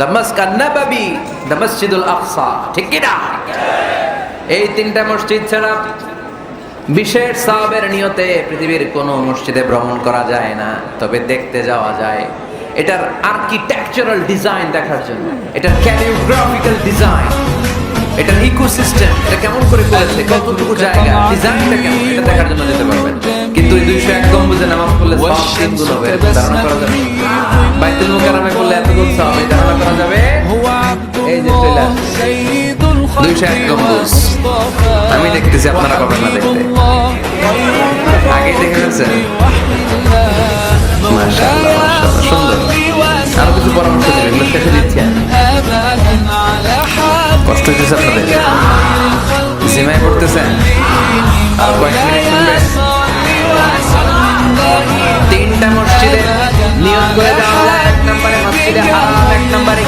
দামাস্কান নববী, মসজিদুল আকসা, ঠিক কি না? এই তিনটা মসজিদ ছাড়া বিশেষ সওয়াবের নিয়তে পৃথিবীর কোনো মসজিদে ভ্রমণ করা যায় না, তবে দেখতে যাওয়া যায়। এটার আর্কিটেকচারাল ডিজাইন দেখার জন্য, এটার ক্যালিগ্রাফিক্যাল ডিজাইন, এটার ইকোসিস্টেম, এটা কেমন করে করেছে, কতটুকু জায়গা, ডিজাইনটা কেমন, এটা দেখার জন্য যেতে পারবেন। কিন্তু এই 201 গম্বুজে নামাজ পড়লে সওয়াব 3 গুণ হবে, ধারণা করা যাবে। বাইতুল মুকাররমে পড়লে এত গুণ সওয়াব, এই ধারণা করা যাবে। এই যে চলে আসছে 201 গম্বুজ, আমি দেখতেছি, আপনারা পাবেন না দেখতে। আগে দেখে ফেলছেন? মাশাআল্লাহ, মাশাআল্লাহ, সুন্দর। আরো কিছু পরামর্শ দেবেন, এগুলো শেষে দিচ্ছি আমি। কষ্ট হচ্ছে আপনাদের, জিমায় পড়তেছেন, আর কয়েক মিনিট শুনবেন। 3টা মসজিদে নিয়ত করে যাওয়া যায়। 1 নম্বরে মসজিদে হারাম, 1 নম্বরে